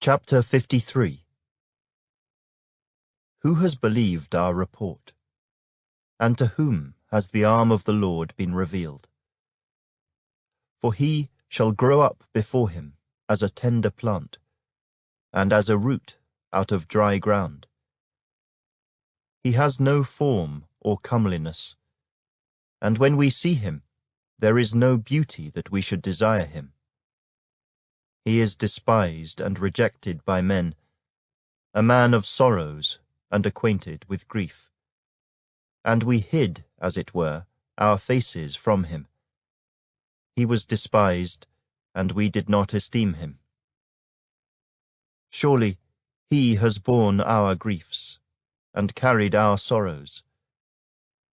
Chapter 53. Who has believed our report? And to whom has the arm of the Lord been revealed? For he shall grow up before him as a tender plant, and as a root out of dry ground. He has no form or comeliness, and when we see him, there is no beauty that we should desire him. He is despised and rejected by men, a man of sorrows and acquainted with grief. And we hid, as it were, our faces from him. He was despised, and we did not esteem him. Surely he has borne our griefs, and carried our sorrows.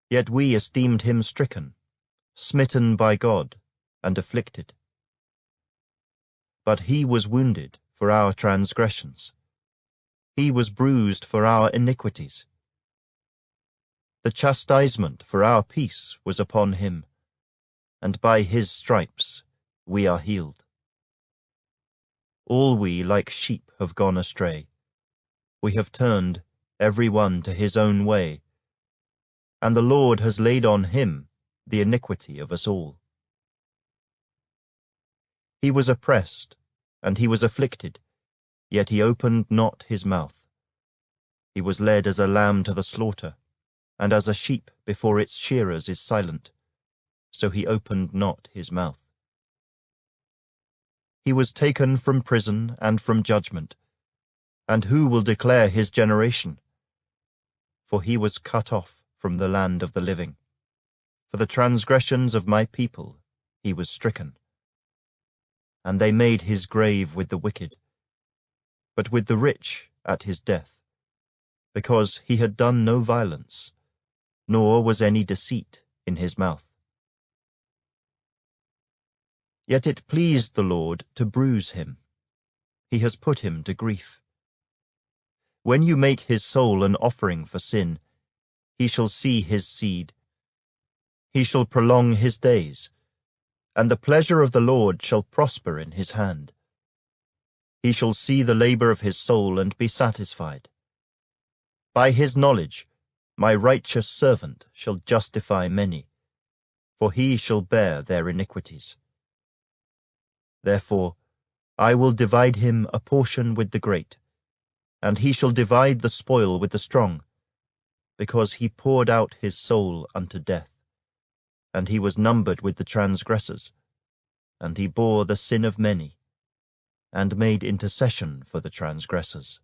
Yet we esteemed him stricken, smitten by God, and afflicted. But he was wounded for our transgressions. He was bruised for our iniquities. The chastisement for our peace was upon him, and by his stripes we are healed. All we like sheep have gone astray. We have turned every one to his own way, and the Lord has laid on him the iniquity of us all. He was oppressed, and he was afflicted, yet he opened not his mouth. He was led as a lamb to the slaughter, and as a sheep before its shearers is silent, so he opened not his mouth. He was taken from prison and from judgment, and who will declare his generation? For he was cut off from the land of the living. For the transgressions of my people he was stricken. And they made his grave with the wicked, but with the rich at his death, because he had done no violence, nor was any deceit in his mouth. Yet it pleased the Lord to bruise him. He has put him to grief. When you make his soul an offering for sin, he shall see his seed. He shall prolong his days, and the pleasure of the Lord shall prosper in his hand. He shall see the labor of his soul and be satisfied. By his knowledge my righteous servant shall justify many, for he shall bear their iniquities. Therefore I will divide him a portion with the great, and he shall divide the spoil with the strong, because he poured out his soul unto death, and he was numbered with the transgressors, and he bore the sin of many, and made intercession for the transgressors.